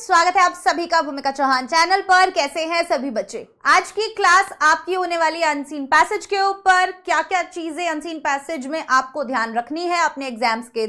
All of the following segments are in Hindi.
स्वागत है आप सभी का भूमिका चौहान चैनल पर। कैसे हैं सभी बच्चे? आज की क्लास आपकी होने वाली अनसीन पैसेज के ऊपर। क्या क्या चीजें अनसीन पैसेज में आपको ध्यान रखनी है अपने एग्जाम्स के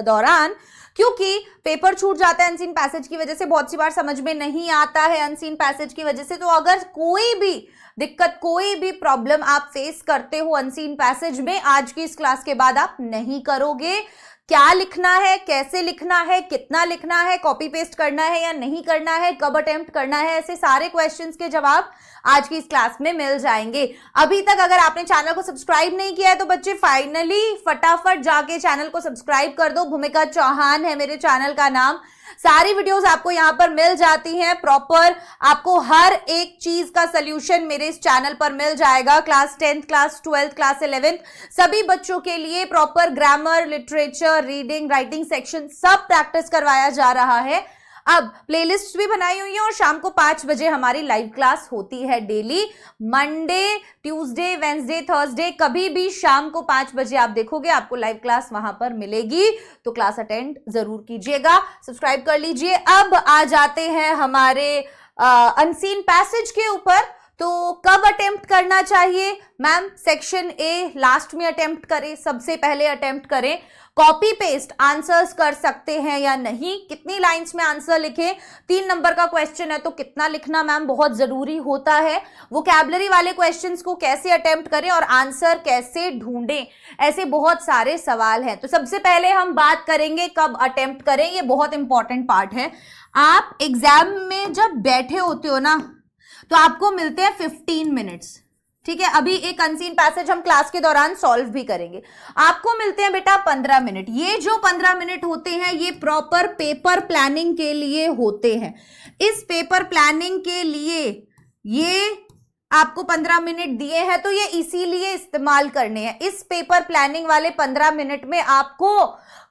दौरान, क्योंकि पेपर छूट जाता है अनसीन पैसेज की वजह से, बहुत सी बार समझ में नहीं आता है अनसीन पैसेज की वजह से। तो अगर कोई भी दिक्कत, कोई भी प्रॉब्लम आप फेस करते हो अनसीन पैसेज में, आज की इस क्लास के बाद आप नहीं करोगे। क्या लिखना है, कैसे लिखना है, कितना लिखना है, कॉपी पेस्ट करना है या नहीं करना है, कब अटेम्प्ट करना है, ऐसे सारे क्वेश्चंस के जवाब आज की इस क्लास में मिल जाएंगे। अभी तक अगर आपने चैनल को सब्सक्राइब नहीं किया है तो बच्चे फाइनली फटाफट जाके चैनल को सब्सक्राइब कर दो। भूमिका चौहान है मेरे चैनल का नाम। सारी वीडियोस आपको यहां पर मिल जाती हैं प्रॉपर। आपको हर एक चीज का सॉल्यूशन मेरे इस चैनल पर मिल जाएगा। Class 10th, class 12th, class 11th सभी बच्चों के लिए proper grammar, literature, reading, writing section सब प्रैक्टिस करवाया जा रहा है। अब प्लेलिस्ट भी बनाई हुई है और शाम को 5 बजे हमारी लाइव क्लास होती है daily. Monday, Tuesday, Wednesday, Thursday, कभी भी शाम को 5 बजे आप देखोगे, आपको लाइव क्लास वहां पर मिलेगी। तो क्लास अटेंड जरूर कीजिएगा, सब्सक्राइब कर लीजिए। अब आ जाते हैं हमारे अनसीन पैसेज के ऊपर। तो कब अटेम्प्ट करना चाहिए? मैम सेक्शन ए लास्ट में अटेम्प्ट करें, सबसे पहले अटेम्प्ट करें। कॉपी पेस्ट आंसर्स कर सकते हैं या नहीं, कितनी लाइंस में आंसर लिखें, 3 नंबर का क्वेश्चन है तो कितना लिखना मैम बहुत जरूरी होता है। वोकैबुलरी वाले क्वेश्चंस को कैसे अटेम्प्ट करें और आंसर कैसे ढूंढें, ऐसे बहुत सारे सवाल हैं। तो सबसे पहले हम बात करेंगे कब अटेम्प्ट करें, ये बहुत इंपॉर्टेंट पार्ट है। आप एग्जाम में जब बैठे होते हो ना, तो आपको मिलते हैं 15 मिनट्स, ठीक है। अभी एक अनसीन पैसेज हम क्लास के दौरान सॉल्व भी करेंगे। आपको मिलते हैं बेटा 15 मिनट। ये जो 15 मिनट होते हैं ये प्रॉपर पेपर प्लानिंग के लिए होते हैं। इस पेपर प्लानिंग के लिए ये आपको 15 मिनट दिए हैं, तो ये इसीलिए इस्तेमाल करने हैं। इस पेपर प्लानिंग वाले 15 मिनट में आपको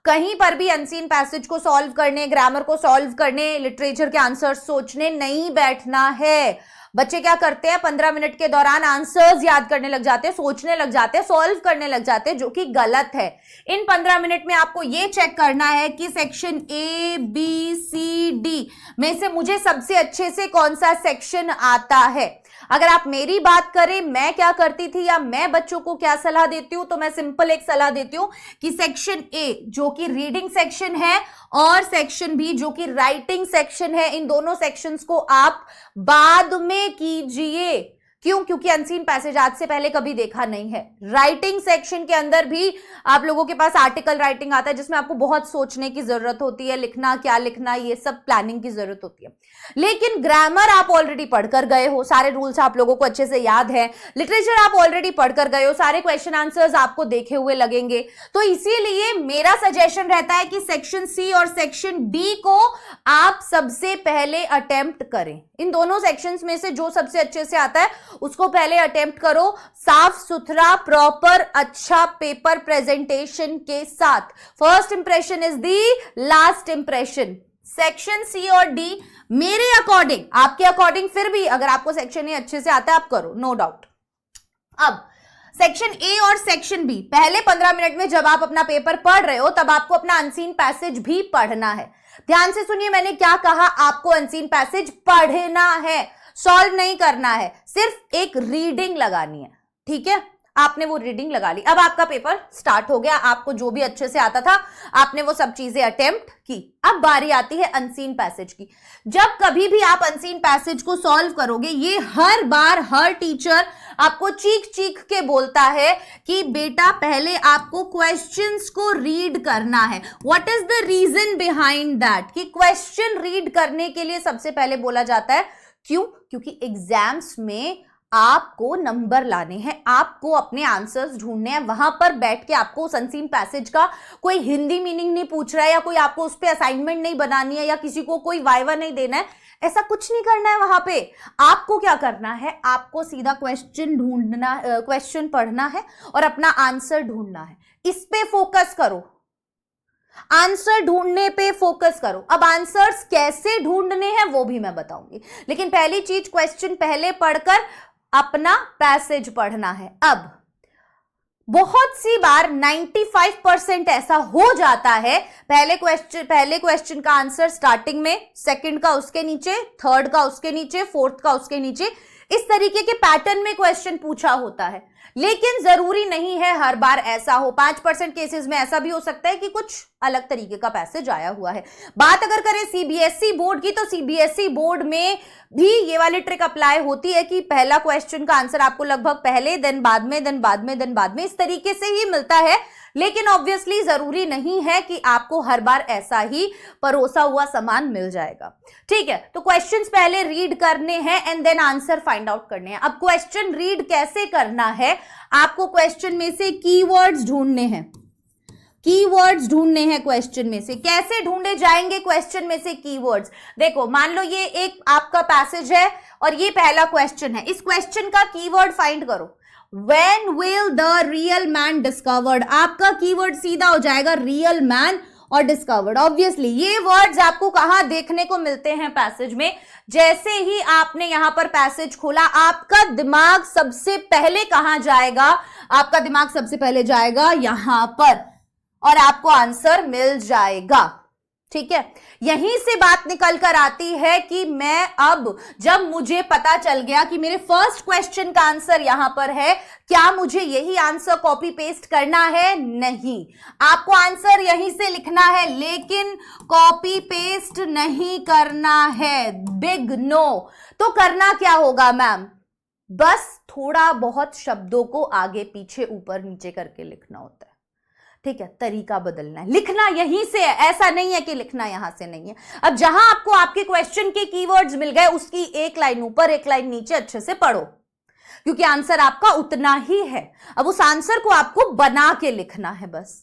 कहीं पर भी अनसीन पैसेज को सॉल्व करने, ग्रामर को सॉल्व करने, लिटरेचर के आंसर सोचने नहीं बैठना है। बच्चे क्या करते हैं, 15 मिनट के दौरान आंसर्स याद करने लग जाते हैं, सोचने लग जाते हैं, सॉल्व करने लग जाते हैं, जो कि गलत है। इन 15 मिनट में आपको ये चेक करना है कि section A, B, C, D में से मुझे सबसे अच्छे से कौन सा सेक्शन आता है। अगर आप मेरी बात करें, मैं क्या करती थी या मैं बच्चों को क्या सलाह देती हूं, तो मैं सिंपल एक सलाह देती हूं कि सेक्शन ए जो कि रीडिंग सेक्शन है और सेक्शन बी जो कि राइटिंग सेक्शन है, इन दोनों सेक्शंस को आप बाद में कीजिए। क्यों? क्योंकि अनसीन पैसेज आज से पहले कभी देखा नहीं है। राइटिंग सेक्शन के अंदर भी आप लोगों के पास आर्टिकल राइटिंग आता है, जिसमें आपको बहुत सोचने की जरूरत होती है, लिखना क्या लिखना, ये सब प्लानिंग की जरूरत होती है। लेकिन ग्रामर आप ऑलरेडी पढ़कर गए हो, सारे रूल्स आप लोगों को अच्छे से याद है। लिटरेचर आप ऑलरेडी पढ़कर गए हो, सारे क्वेश्चन आंसर्स आपको देखे हुए लगेंगे। तो इसीलिए मेरा सजेशन रहता है कि सेक्शन सी और सेक्शन डी को आप सबसे पहले अटेम्प्ट करें। इन दोनों सेक्शंस में से जो सबसे अच्छे से आता है उसको पहले अटेम्प्ट करो, साफ सुथरा, प्रॉपर, अच्छा पेपर प्रेजेंटेशन के साथ। First impression is the last impression. Section C और डी मेरे अकॉर्डिंग, आपके अकॉर्डिंग फिर भी अगर आपको सेक्शन ए अच्छे से आता है आप करो, नो डाउट। अब सेक्शन ए और सेक्शन बी, पहले 15 मिनट में जब आप अपना पेपर पढ़ रहे हो तब आपको अपना अनसीन पैसेज भी पढ़ना है। ध्यान से सुनिए मैंने क्या कहा, आपको अनसीन पैसेज पढ़ना है, सॉल्व नहीं करना है, सिर्फ एक रीडिंग लगानी है, ठीक है। आपने वो रीडिंग लगा ली, अब आपका पेपर स्टार्ट हो गया, आपको जो भी अच्छे से आता था आपने वो सब चीजें अटेम्प्ट की। अब बारी आती है अनसीन पैसेज की। जब कभी भी आप अनसीन पैसेज को सॉल्व करोगे, ये हर बार हर टीचर आपको चीख चीख के बोलता है कि बेटा पहले आपको क्वेश्चंस को रीड करना है। What is the reason behind that, कि क्वेश्चन रीड करने के लिए सबसे पहले बोला जाता है। क्यों? क्योंकि एग्जाम्स में आपको नंबर लाने हैं, आपको अपने आंसर्स ढूंढने हैं। वहां पर बैठ के आपको उस अनसीन पैसेज का कोई हिंदी मीनिंग नहीं पूछ रहा है, या कोई आपको उस पर असाइनमेंट नहीं बनानी है, या किसी को कोई वाइवा नहीं देना है, ऐसा कुछ नहीं करना है। वहां पे आपको क्या करना है, आपको सीधा क्वेश्चन ढूंढना, क्वेश्चन पढ़ना है और अपना आंसर ढूंढना है। इस पे फोकस करो, आंसर ढूंढने पे फोकस करो। अब आंसर्स कैसे ढूंढने हैं वो भी मैं बताऊंगी, लेकिन पहली चीज क्वेश्चन पहले पढ़कर अपना पैसेज पढ़ना है। अब बहुत सी बार 95% ऐसा हो जाता है, पहले क्वेश्चन का आंसर स्टार्टिंग में, सेकंड का उसके नीचे, थर्ड का उसके नीचे, फोर्थ का उसके नीचे, इस तरीके के पैटर्न में क्वेश्चन पूछा होता है। लेकिन जरूरी नहीं है हर बार ऐसा हो, 5% केसेस में ऐसा भी हो सकता है कि कुछ अलग तरीके का पैसेज आया हुआ है। बात अगर करें सीबीएसई बोर्ड की, तो सीबीएसई बोर्ड में भी ये वाली ट्रिक अप्लाई होती है कि पहला क्वेश्चन का आंसर आपको लगभग पहले, देन बाद में, देन बाद में, देन बाद में, इस तरीके से ही मिलता है। लेकिन ऑब्वियसली जरूरी नहीं है कि आपको हर बार ऐसा ही परोसा हुआ सामान मिल जाएगा। ठीक है, तो क्वेश्चंस पहले रीड करने हैं and then answer find out करने हैं। अब क्वेश्चन रीड कैसे करना है, आपको क्वेश्चन में से कीवर्ड्स ढूंढने हैं, कीवर्ड्स ढूंढने हैं क्वेश्चन में से। कैसे ढूंढे जाएंगे क्वेश्चन में से कीवर्ड्स? देखो, मान लो ये एक आपका पैसेज है और ये पहला क्वेश्चन है, इस क्वेश्चन का कीवर्ड फाइंड करो। When will the real man discovered? आपका कीवर्ड सीधा हो जाएगा रियल मैन और डिस्कवर्ड। ऑब्वियसली ये वर्ड्स आपको कहां देखने को मिलते हैं पैसेज में? जैसे ही आपने यहां पर पैसेज खोला, आपका दिमाग सबसे पहले कहां जाएगा? आपका दिमाग सबसे पहले जाएगा यहां पर और आपको आंसर मिल जाएगा। ठीक है, यहीं से बात निकल कर आती है कि मैं अब जब मुझे पता चल गया कि मेरे फर्स्ट क्वेश्चन का आंसर यहां पर है, क्या मुझे यही आंसर कॉपी पेस्ट करना है? नहीं, आपको आंसर यहीं से लिखना है, लेकिन कॉपी पेस्ट नहीं करना है। Big no. तो करना क्या होगा मैम? बस थोड़ा बहुत शब्दों को आगे पीछे ऊपर नीचे करके लिखना होता है। ठीक है, तरीका बदलना है, लिखना यहीं से है, ऐसा नहीं है कि लिखना यहां से नहीं है। अब जहां आपको आपके क्वेश्चन के कीवर्ड्स मिल गए, उसकी एक लाइन ऊपर एक लाइन नीचे अच्छे से पढ़ो, क्योंकि आंसर आपका उतना ही है। अब उस आंसर को आपको बना के लिखना है बस।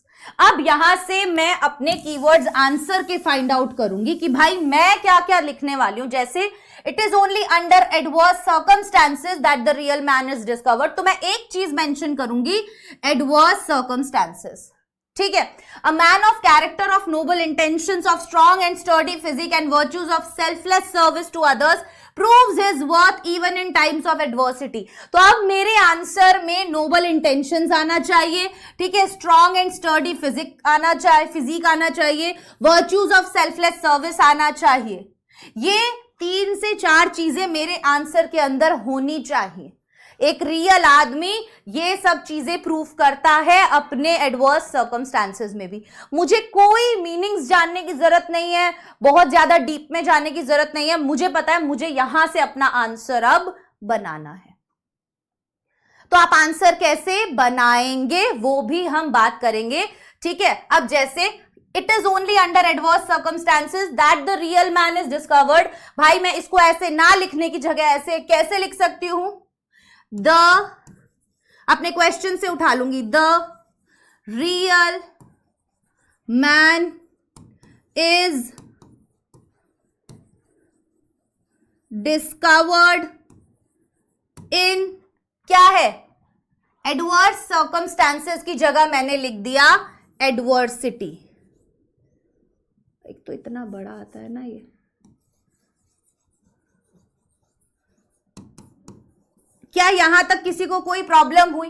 अब यहां से मैं अपने कीवर्ड्स आंसर के फाइंड आउट करूंगी कि भाई मैं क्या क्या लिखने वाली हूं। जैसे it is only under adverse circumstances that the real man is discovered, तो मैं एक चीज मेंशन करूंगी, एडवर्स सर्कमस्टांसेस। ठीक है, a man of character of noble intentions of strong and sturdy physique and virtues of selfless service to others proves his worth even in times of adversity. तो अब मेरे आंसर में नोबल इंटेंशंस आना चाहिए, ठीक है, स्ट्रॉन्ग एंड स्टर्डी फिजिक आना चाहिए, वर्च्यूज ऑफ सेल्फलेस सर्विस आना चाहिए। ये 3 से 4 चीजें मेरे आंसर के अंदर होनी चाहिए। एक रियल आदमी ये सब चीजें प्रूफ करता है अपने एडवर्स सर्कमस्टांसेस में भी। मुझे कोई मीनिंग्स जानने की जरूरत नहीं है, बहुत ज्यादा डीप में जाने की जरूरत नहीं है, मुझे पता है मुझे यहां से अपना आंसर अब बनाना है। तो आप आंसर कैसे बनाएंगे वो भी हम बात करेंगे। ठीक है, अब जैसे it is only under adverse circumstances that the real man is discovered, भाई मैं इसको ऐसे ना लिखने की जगह ऐसे कैसे लिख सकती हूं? द, अपने क्वेश्चन से उठा लूंगी, the real man is discovered इन, क्या है? एडवर्स सर्कमस्टांसेस की जगह मैंने लिख दिया एडवर्सिटी। एक तो इतना बड़ा आता है ना ये। क्या यहां तक किसी को कोई प्रॉब्लम हुई?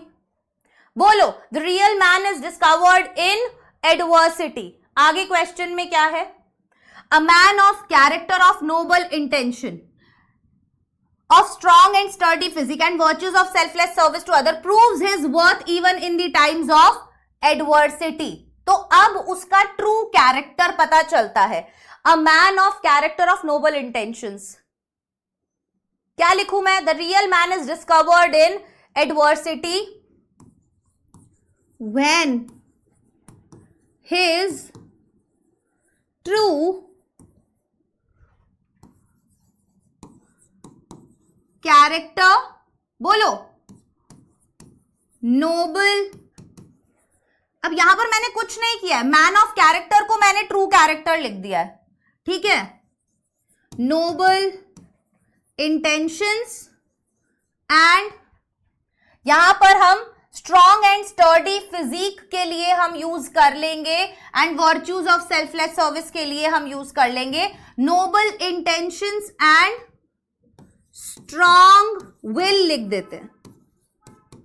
बोलो, the real man is discovered in adversity. आगे क्वेश्चन में क्या है? A man of character of Nobel intention of strong and sturdy physique and virtues of selfless service to other proves his worth even in the times of adversity। तो अब उसका ट्रू कैरेक्टर पता चलता है। A man of character of noble intentions, क्या लिखूं मैं? The real man is discovered in adversity when his true character, बोलो, नोबल। अब यहां पर मैंने कुछ नहीं किया है, मैन ऑफ कैरेक्टर को मैंने ट्रू कैरेक्टर लिख दिया है। ठीक है, नोबल इंटेंशंस एंड यहां पर हम स्ट्रॉन्ग एंड स्टर्डी फिजिक के लिए हम यूज कर लेंगे and virtues of selfless service के लिए हम यूज कर लेंगे noble intentions and strong will लिख देते हैं,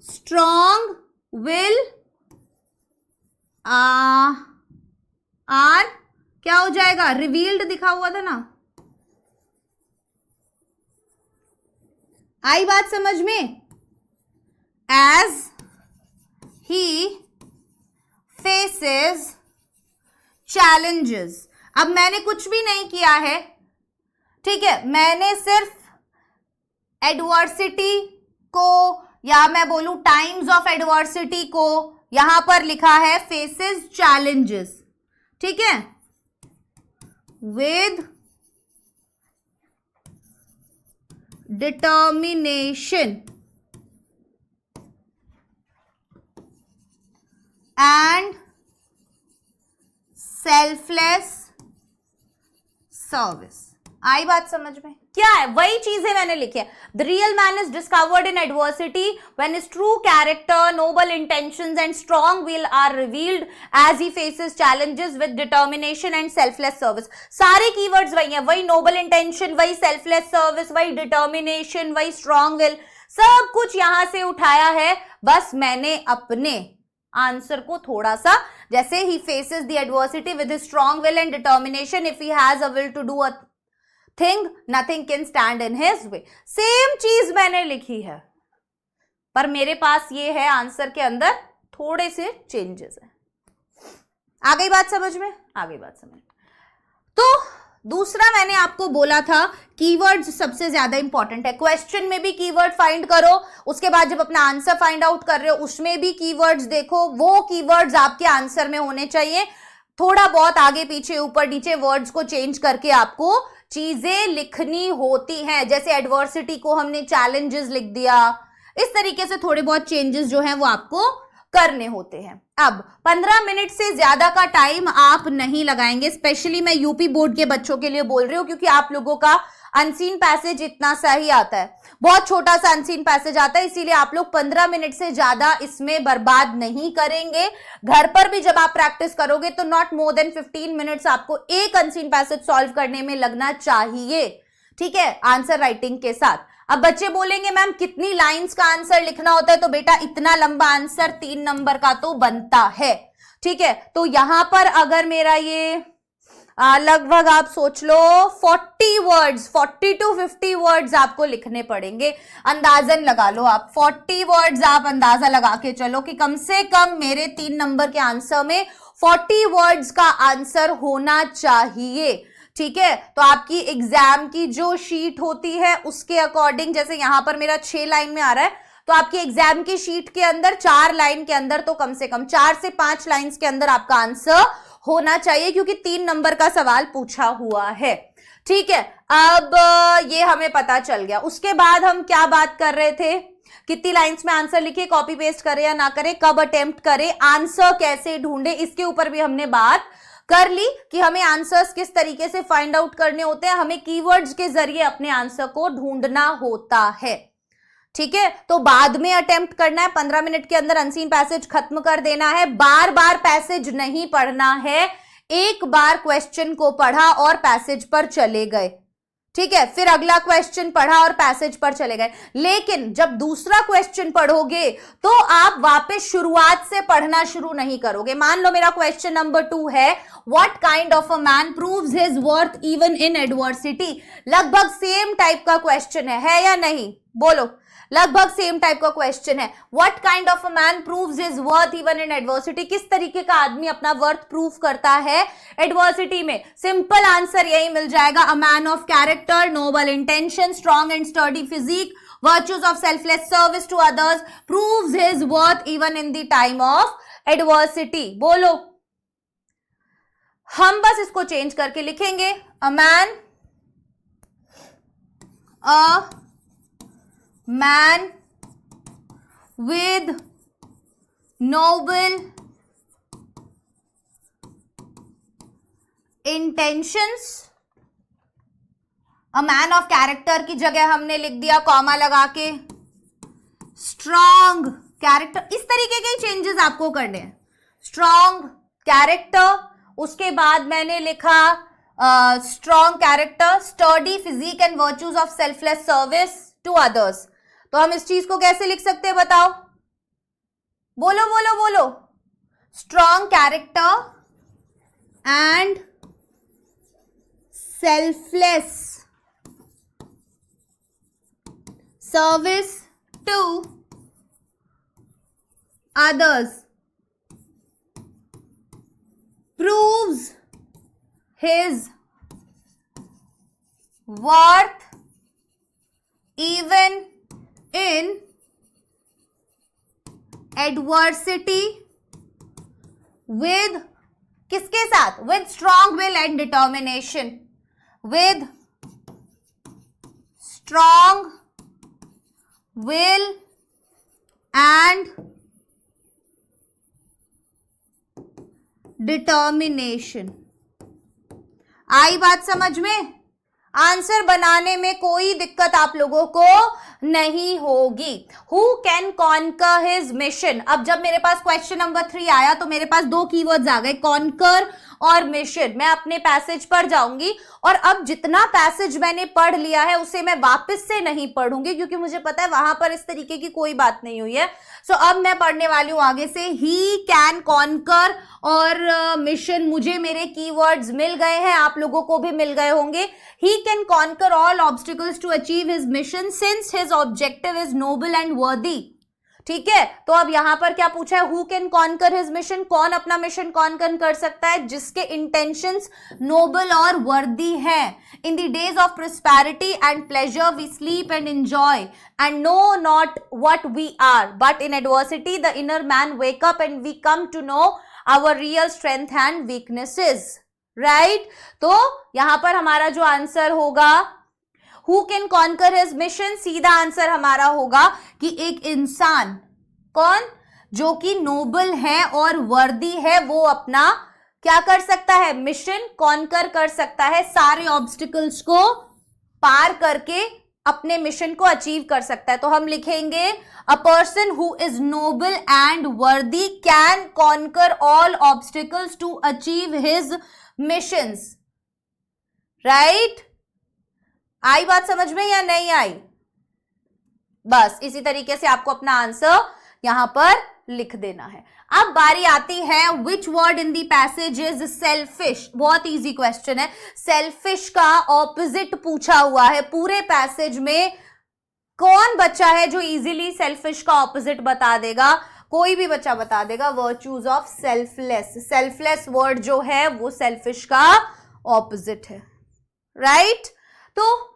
स्ट्रॉन्ग विल आर क्या हो जाएगा, रिवील्ड दिखा हुआ था ना, आई बात समझ में, एज ही फेसेस चैलेंजेस। अब मैंने कुछ भी नहीं किया है, ठीक है, मैंने सिर्फ एडवर्सिटी को, या मैं बोलूं टाइम्स ऑफ एडवर्सिटी को यहां पर लिखा है फेसेस चैलेंजेस, ठीक है, with determination and selfless service. आई बात समझ में, क्या है, वही चीजें मैंने लिखी है। The real man is discovered in adversity when his true character, noble intentions and strong will are revealed as he faces challenges with determination and selfless service. सारे कीवर्ड्स वही हैं, वही नोबल इंटेंशन, वही सेल्फलेस सर्विस, वही डिटर्मिनेशन, वही स्ट्रॉन्ग विल, सब कुछ यहां से उठाया है। बस मैंने अपने आंसर को थोड़ा सा, जैसे ही faces the adversity with his strong will and determination, if he has a will to do a thing, nothing can stand in his way. Same चीज मैंने लिखी है, पर मेरे पास ये है आंसर के अंदर थोड़े से चेंजेस हैं। आ गई बात समझ में, आ गई बात समझ में। तो दूसरा मैंने आपको बोला था कीवर्ड्स सबसे ज्यादा इंपॉर्टेंट है। क्वेश्चन में भी कीवर्ड फाइंड करो, उसके बाद जब अपना आंसर फाइंड आउट कर रहे हो उसमें भी कीवर्ड्स देखो, वो कीवर्ड्स आपके आंसर में होने चाहिए। थोड़ा बहुत आगे पीछे ऊपर नीचे वर्ड्स को चेंज करके आपको चीजें लिखनी होती हैं। जैसे एडवर्सिटी को हमने चैलेंजेस लिख दिया, इस तरीके से थोड़े बहुत चेंजेस जो हैं वो आपको करने होते हैं। अब 15 मिनट से ज्यादा का टाइम आप नहीं लगाएंगे, स्पेशली मैं यूपी बोर्ड के बच्चों के लिए बोल रही हूँ, क्योंकि आप लोगों का अनसीन पैसेज इतना सा ही आता है, बहुत छोटा सा अनसीन पैसेज आता है, इसीलिए आप लोग 15 मिनट से ज्यादा इसमें बर्बाद नहीं करेंगे। घर पर भी जब आप प्रैक्टिस करोगे तो नॉट मोर देन 15 मिनट्स आपको एक अनसीन पैसेज सॉल्व करने में लगना चाहिए, ठीक है, आंसर राइटिंग के साथ। अब बच्चे बोलेंगे मैम कितनी लाइंस का आंसर लिखना होता है, तो बेटा इतना लंबा आंसर 3 नंबर का तो बनता है, ठीक है। तो यहां पर अगर मेरा ये लगभग आप सोच लो 40 वर्ड्स, 40 to 50 वर्ड्स आपको लिखने पड़ेंगे, अंदाजन लगा लो आप 40 वर्ड्स, आप अंदाजा लगा के चलो कि कम से कम मेरे 3 नंबर के आंसर में 40 वर्ड्स का आंसर होना चाहिए, ठीक है। तो आपकी एग्जाम की जो शीट होती है उसके अकॉर्डिंग, जैसे यहां पर मेरा 6 लाइन में आ रहा है, तो आपकी एग्जाम की शीट के अंदर 4 लाइन के अंदर तो कम से कम 4 से 5 लाइंस के अंदर आपका आंसर होना चाहिए, क्योंकि 3 नंबर का सवाल पूछा हुआ है, ठीक है। अब ये हमें पता चल गया। उसके बाद हम क्या बात कर रहे थे, कितनी लाइंस में आंसर लिखे, कॉपी पेस्ट करें या ना करें, कब अटेम्प्ट करें, आंसर कैसे ढूंढे, इसके ऊपर भी हमने बात कर ली कि हमें आंसर्स किस तरीके से फाइंड आउट करने होते हैं, हमें कीवर्ड्स के जरिए अपने आंसर को ढूंढना होता है, ठीक है। तो बाद में अटेम्प्ट करना है, 15 मिनट के अंदर अनसीन पैसेज खत्म कर देना है, बार बार पैसेज नहीं पढ़ना है, एक बार क्वेश्चन को पढ़ा और पैसेज पर चले गए, ठीक है, फिर अगला क्वेश्चन पढ़ा और पैसेज पर चले गए। लेकिन जब दूसरा क्वेश्चन पढ़ोगे तो आप वापस शुरुआत से पढ़ना शुरू नहीं करोगे। मान लो मेरा क्वेश्चन नंबर 2 है, what kind of a man proves his worth even in adversity. लगभग सेम टाइप का क्वेश्चन है या नहीं, बोलो, लगभग सेम टाइप का क्वेश्चन है। What kind of a man proves his worth even in adversity, किस तरीके का आदमी अपना वर्थ प्रूव करता है एडवर्सिटी में। सिंपल आंसर यही मिल जाएगा, a man of character, noble intention, strong and sturdy physique, virtues of selfless service to others, proves his worth even in the time of adversity। बोलो, हम बस इसको चेंज करके लिखेंगे, a man with noble intentions, a man of character की जगह हमने लिख दिया कॉमा लगा के स्ट्रॉन्ग कैरेक्टर। इस तरीके के चेंजेस आपको करने हैं, स्ट्रॉन्ग कैरेक्टर, उसके बाद मैंने लिखा strong character, sturdy physique and virtues of selfless service to others. तो हम इस चीज को कैसे लिख सकते हैं बताओ, बोलो बोलो बोलो, strong character and selfless service to others proves his worth even in adversity with किसके साथ? with strong will and determination, with strong will and determination। आई बात समझ में? आंसर बनाने में कोई दिक्कत आप लोगों को नहीं होगी। Who can conquer his mission? अब जब मेरे पास क्वेश्चन नंबर 3 आया तो मेरे पास दो कीवर्ड्स आ गए, कॉन्कर और मिशन। मैं अपने पैसेज पर जाऊंगी और अब जितना पैसेज मैंने पढ़ लिया है उसे मैं वापस से नहीं पढ़ूंगी क्योंकि मुझे पता है वहां पर इस तरीके की कोई बात नहीं हुई है। सो अब मैं पढ़ने वाली हूं आगे से ही कैन कॉन्कर और मिशन। मुझे मेरे कीवर्ड्स मिल गए हैं, आप लोगों को भी मिल गए होंगे। He can conquer all obstacles to achieve his mission since his objective is noble and worthy. ठीक है, तो अब यहां पर क्या पूछा है? Who can conquer his mission, कौन अपना मिशन कॉन्कर कर सकता है? जिसके इंटेंशंस नोबल और वर्दी हैं। In the days of prosperity and pleasure we sleep and enjoy and know not what we are, but in adversity the inner man wake up and we come to know our real strength and weaknesses. Right, तो यहां पर हमारा जो आंसर होगा Who can conquer his mission, सीधा आंसर हमारा होगा कि एक इंसान, कौन? जो कि नोबल है और वर्दी है, वो अपना क्या कर सकता है? मिशन कॉन्कर कर सकता है, सारे ऑब्स्टिकल्स को पार करके अपने मिशन को अचीव कर सकता है। तो हम लिखेंगे a person who is noble and worthy can conquer all obstacles to achieve his missions. Right, आई बात समझ में या नहीं आई? बस इसी तरीके से आपको अपना आंसर यहां पर लिख देना है। अब बारी आती है which word in the passage is selfish. बहुत इजी क्वेश्चन है। सेल्फिश का ऑपोजिट पूछा हुआ है। पूरे पैसेज में कौन बच्चा है जो इजीली सेल्फिश का ऑपोजिट बता देगा? कोई भी बच्चा बता देगा, virtues of selfless. Selfless word जो है वो सेल्फिश का ऑपोजिट है। राइट, तो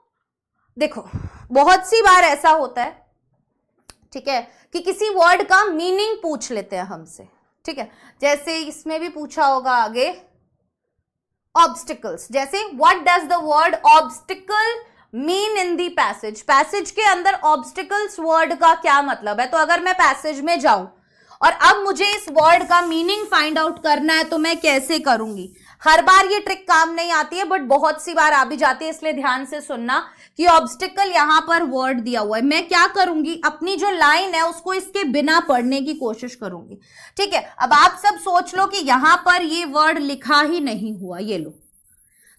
देखो बहुत सी बार ऐसा होता है, ठीक है, कि किसी वर्ड का मीनिंग पूछ लेते हैं हमसे। ठीक है, जैसे इसमें भी पूछा होगा आगे ऑब्स्टिकल्स। जैसे what does the word obstacle mean in the passage? Passage के अंदर ऑब्स्टिकल्स वर्ड का क्या मतलब है? तो अगर मैं पैसेज में जाऊं और अब मुझे इस वर्ड का मीनिंग फाइंड आउट करना है तो मैं कैसे करूंगी? हर बार ये ट्रिक काम नहीं आती है, बट बहुत सी बार आ भी जाती है, इसलिए ध्यान से सुनना कि ऑब्स्टिकल यहां पर वर्ड दिया हुआ है। मैं क्या करूंगी? अपनी जो लाइन है उसको इसके बिना पढ़ने की कोशिश करूंगी। ठीक है, अब आप सब सोच लो कि यहां पर ये वर्ड लिखा ही नहीं हुआ, ये लो।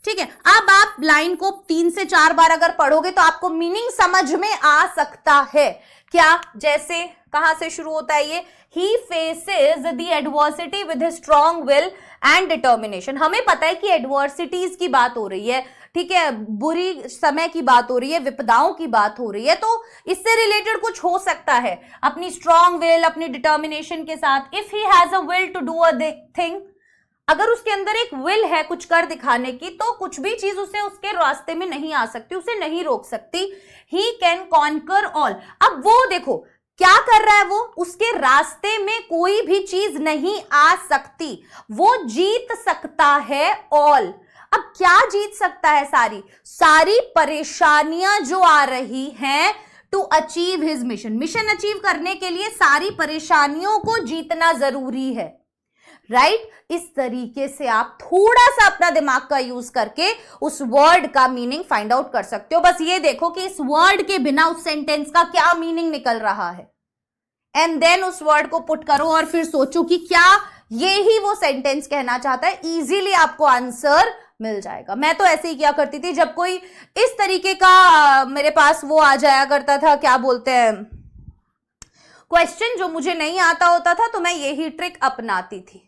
ठीक है, अब आप लाइन को 3 से 4 बार अगर पढ़ोगे तो आपको मीनिंग समझ में आ सकता है। क्या? जैसे कहां से शुरू होता है ये? He faces the adversity with his strong will and determination। हमें पता है कि एडवर्सिटीज की बात हो रही है, ठीक है, बुरी समय की बात हो रही है, विपदाओं की बात हो रही है, तो इससे रिलेटेड कुछ हो सकता है अपनी स्ट्रॉन्ग विल, अपनी डिटर्मिनेशन के साथ। If he has a will to do a thing, अगर उसके अंदर एक विल है कुछ कर दिखाने की, तो कुछ भी चीज उसे उसके रास्ते में नहीं आ सकती, उसे नहीं रोक सकती। ही कैन कॉन्कर ऑल। अब वो देखो क्या कर रहा है, वो उसके रास्ते में कोई भी चीज नहीं आ सकती, वो जीत सकता है ऑल। अब क्या जीत सकता है? सारी परेशानियां जो आ रही हैं to achieve his mission. Mission achieve करने के लिए सारी परेशानियों को जीतना जरूरी है। राइट, इस तरीके से आप थोड़ा सा अपना दिमाग का यूज करके उस वर्ड का मीनिंग फाइंड आउट कर सकते हो। बस ये देखो कि इस वर्ड के बिना उस सेंटेंस का क्या मीनिंग निकल रहा है, एंड देन उस वर्ड को पुट करो और फिर सोचो कि क्या ये ही वो सेंटेंस कहना चाहता है। इजीली आपको आंसर मिल जाएगा। मैं तो ऐसे ही किया करती थी, जब कोई इस तरीके का मेरे पास वो आ जाया करता था, क्या बोलते हैं, क्वेश्चन जो मुझे नहीं आता होता था, तो मैं यही ट्रिक अपनाती थी।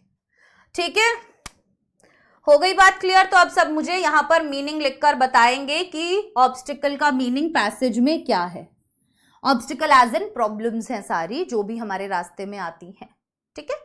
ठीक है, हो गई बात क्लियर। तो अब सब मुझे यहां पर मीनिंग लिखकर बताएंगे कि ऑब्स्टिकल का मीनिंग पैसेज में क्या है। ऑब्स्टिकल एज इन प्रॉब्लम्स हैं सारी जो भी हमारे रास्ते में आती हैं। ठीक है,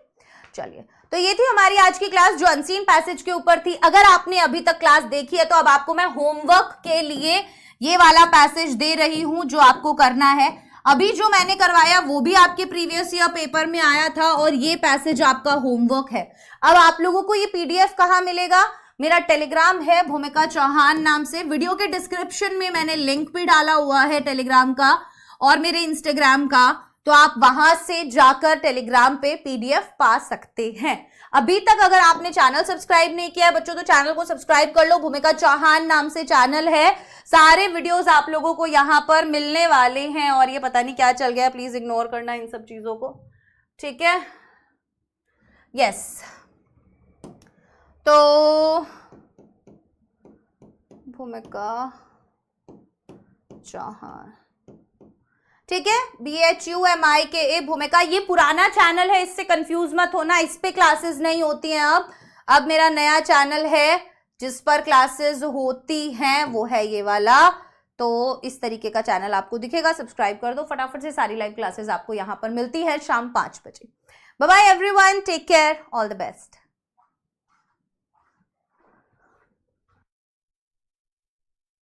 चलिए, तो ये थी हमारी आज की क्लास जो अनसीन पैसेज के ऊपर थी। अगर आपने अभी तक क्लास देखी है तो अब आपको मैं होमवर्क के लिए ये वाला पैसेज दे रही हूं जो आपको करना है। अभी जो मैंने करवाया वो भी आपके प्रीवियस ईयर पेपर में आया था और ये पैसेज आपका होमवर्क है। अब आप लोगों को ये पीडीएफ कहाँ मिलेगा? मेरा टेलीग्राम है भूमिका चौहान नाम से, वीडियो के डिस्क्रिप्शन में मैंने लिंक भी डाला हुआ है टेलीग्राम का और मेरे इंस्टाग्राम का, तो आप वहां से जाकर टेलीग्राम पे पीडीएफ पा सकते हैं। अभी तक अगर आपने चैनल सब्सक्राइब नहीं किया है बच्चों तो चैनल को सब्सक्राइब कर लो, भूमिका चौहान नाम से चैनल है। सारे वीडियोस आप लोगों को यहां पर मिलने वाले हैं और ये पता नहीं क्या चल गया, प्लीज इग्नोर करना इन सब चीजों को। ठीक है, यस, तो भूमिका चौहान, ठीक है, BHUMIKA भूमिका। ये पुराना चैनल है, इससे कंफ्यूज मत होना, इस पे क्लासेस नहीं होती हैं। अब मेरा नया चैनल है जिस पर क्लासेस होती हैं, वो है ये वाला। तो इस तरीके का चैनल आपको दिखेगा, सब्सक्राइब कर दो फटाफट से। सारी लाइव क्लासेस आपको यहाँ पर मिलती है शाम 5 बजे। Bye bye everyone, take care, all the best.